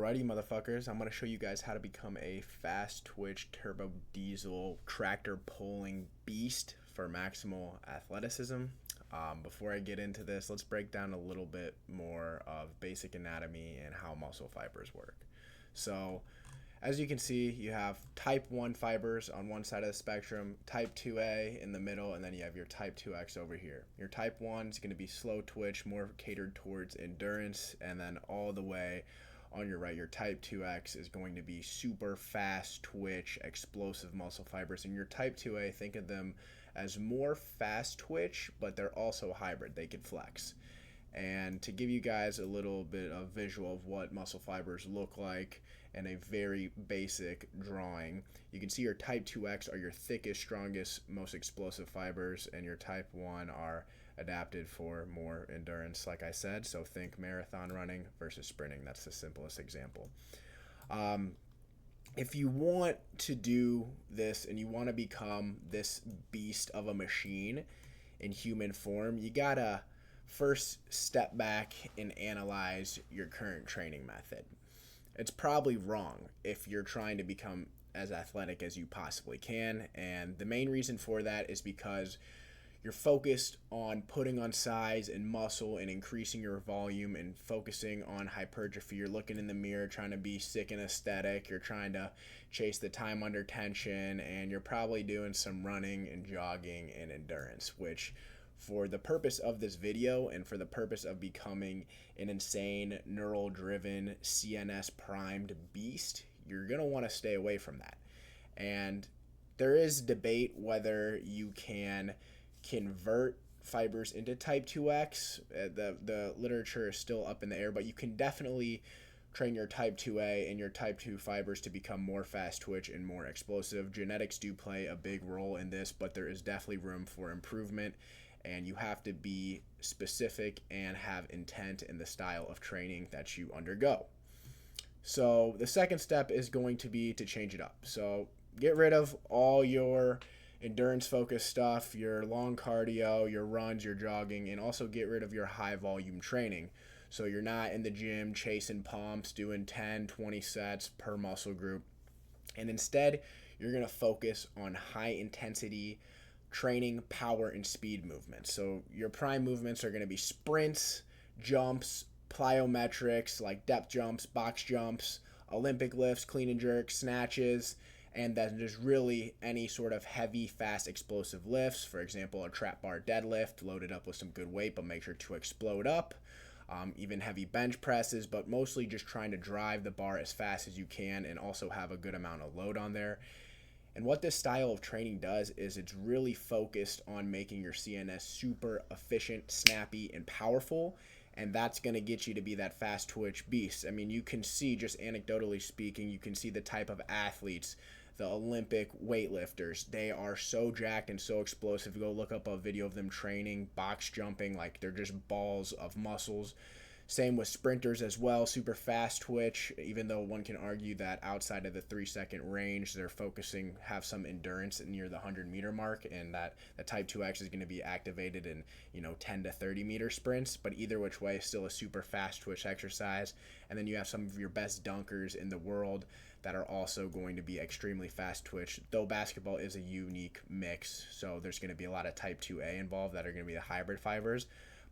Alrighty, motherfuckers, I'm going to show you guys how to become a fast twitch turbo diesel tractor pulling beast for maximal athleticism. Before I get into this, let's break down a little bit more of basic anatomy and how muscle fibers work. So, as you can see, you have type 1 fibers on one side of the spectrum, type 2A in the middle, and then you have your type 2X over here. Your type 1 is going to be slow twitch, more catered towards endurance, and then all the way on your right, your type 2X is going to be super fast twitch, explosive muscle fibers. And your type 2A, think of them as more fast twitch, but they're also hybrid. They can flex. And to give you guys a little bit of visual of what muscle fibers look like in a very basic drawing, you can see your type 2X are your thickest, strongest, most explosive fibers, and your type 1 are adapted for more endurance, like I said. So think marathon running versus sprinting. That's the simplest example. If you want to do this and you want to become this beast of a machine in human form, you gotta first step back and analyze your current training method. It's probably wrong if you're trying to become as athletic as you possibly can, and the main reason for that is because you're focused on putting on size and muscle and increasing your volume and focusing on hypertrophy. You're looking in the mirror trying to be sick and aesthetic. You're trying to chase the time under tension, and you're probably doing some running and jogging and endurance, which for the purpose of this video and for the purpose of becoming an insane, neural-driven, CNS-primed beast, you're going to want to stay away from that. And there is debate whether you can convert fibers into type 2X. The literature is still up in the air, but you can definitely train your type 2A and your type 2 fibers to become more fast twitch and more explosive. Genetics do play a big role in this, but there is definitely room for improvement, and you have to be specific and have intent in the style of training that you undergo. So the second step is going to be to change it up. So get rid of all your endurance focused stuff, your long cardio, your runs, your jogging, and also get rid of your high volume training. So you're not in the gym chasing pumps, doing 10, 20 sets per muscle group. And instead, you're going to focus on high intensity training, power, and speed movements. So your prime movements are going to be sprints, jumps, plyometrics like depth jumps, box jumps, Olympic lifts, clean and jerks, snatches, and then there's really any sort of heavy, fast, explosive lifts. For example, a trap bar deadlift loaded up with some good weight, but make sure to explode up. Even heavy bench presses, but mostly just trying to drive the bar as fast as you can and also have a good amount of load on there. And what this style of training does is it's really focused on making your CNS super efficient, snappy, and powerful. And that's going to get you to be that fast twitch beast. I mean, you can see, just anecdotally speaking, you can see the type of athletes, the Olympic weightlifters. They are so jacked and so explosive. Go look up a video of them training, box jumping, like they're just balls of muscles. Same with sprinters as well, super fast twitch, even though one can argue that outside of the 3-second range, they're focusing, have some endurance near the 100-meter mark, and that the type 2X is going to be activated in, 10 to 30-meter sprints, but either which way, still a super fast twitch exercise. And then you have some of your best dunkers in the world that are also going to be extremely fast twitch, though basketball is a unique mix, so there's going to be a lot of type 2A involved that are going to be the hybrid fibers.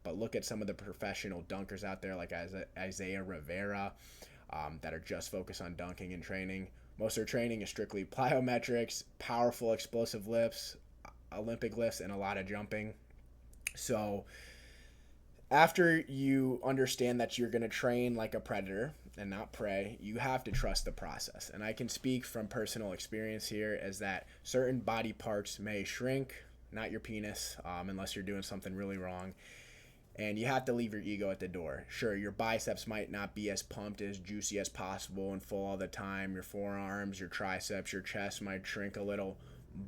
But look at some of the professional dunkers out there like Isaiah Rivera that are just focused on dunking and training. Most of their training is strictly plyometrics, powerful explosive lifts, Olympic lifts, and a lot of jumping. So after you understand that you're going to train like a predator and not prey, you have to trust the process. And I can speak from personal experience here as that certain body parts may shrink, not your penis, unless you're doing something really wrong. And you have to leave your ego at the door. Sure, your biceps might not be as pumped, as juicy as possible and full all the time. Your forearms, your triceps, your chest might shrink a little.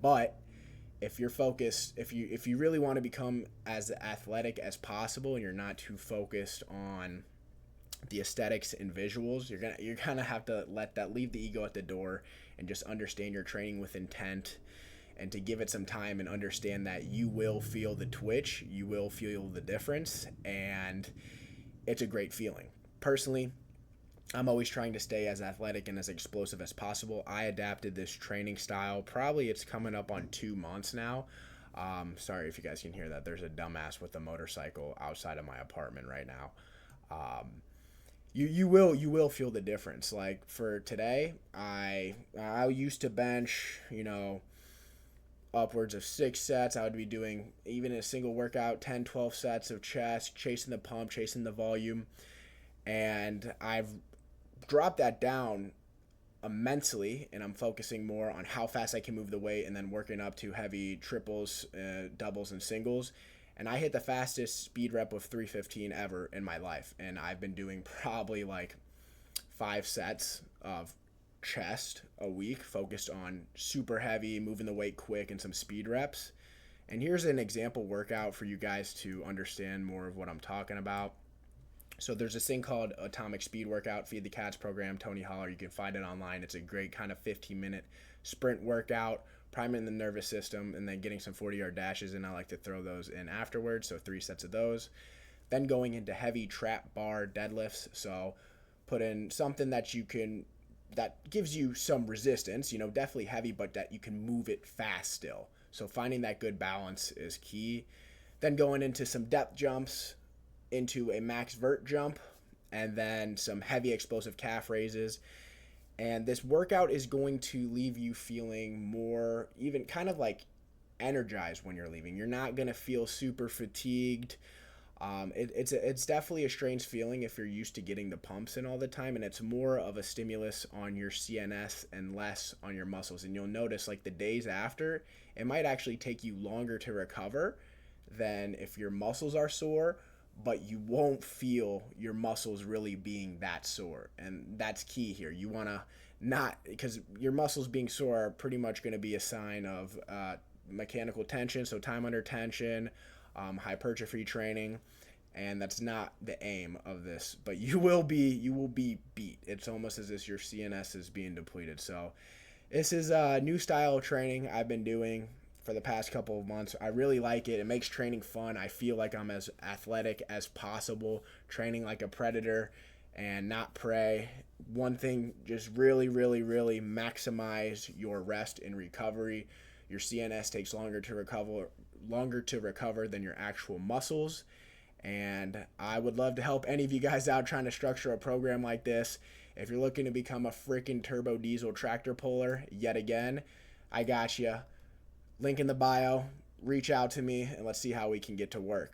But if you're focused, if you really want to become as athletic as possible and you're not too focused on the aesthetics and visuals, you're gonna have to leave the ego at the door and just understand your training with intent, and to give it some time and understand that you will feel the twitch, you will feel the difference, and it's a great feeling. Personally, I'm always trying to stay as athletic and as explosive as possible. I adapted this training style. Probably it's coming up on 2 months now. Sorry if you guys can hear that. There's a dumbass with a motorcycle outside of my apartment right now. Um, you will feel the difference. Like for today, I used to bench, upwards of 6 sets. I would be doing even in a single workout 10, 12 sets of chest, chasing the pump, chasing the volume, and I've dropped that down immensely, and I'm focusing more on how fast I can move the weight and then working up to heavy triples, doubles, and singles. And I hit the fastest speed rep of 315 ever in my life. And I've been doing probably like 5 sets of chest a week, focused on super heavy, moving the weight quick, and some speed reps. And here's an example workout for you guys to understand more of what I'm talking about. So there's this thing called Atomic Speed Workout, Feed the Cats program, Tony Holler. You can find it online. It's a great kind of 15-minute sprint workout, priming the nervous system, and then getting some 40-yard dashes, and I like to throw those in afterwards, so 3 sets of those. Then going into heavy trap bar deadlifts, so put in something that gives you some resistance, definitely heavy, but that you can move it fast still. So finding that good balance is key. Then going into some depth jumps, into a max vert jump, and then some heavy explosive calf raises. And this workout is going to leave you feeling more, even kind of like energized when you're leaving. You're not going to feel super fatigued. It's definitely a strange feeling if you're used to getting the pumps in all the time, and it's more of a stimulus on your CNS and less on your muscles. And you'll notice like the days after, it might actually take you longer to recover than if your muscles are sore, but you won't feel your muscles really being that sore. And that's key here. You want to not, because your muscles being sore are pretty much going to be a sign of mechanical tension, so time under tension, hypertrophy training, and that's not the aim of this. But you will be beat. It's almost as if your CNS is being depleted. So this is a new style of training I've been doing for the past couple of months. I really like it. It makes training fun. I feel like I'm as athletic as possible, training like a predator and not prey. One thing, just really, really, really maximize your rest and recovery. Your CNS takes longer to recover than your actual muscles. And I would love to help any of you guys out trying to structure a program like this. If you're looking to become a freaking turbo diesel tractor puller yet again, I got you. Link in the bio. Reach out to me and let's see how we can get to work.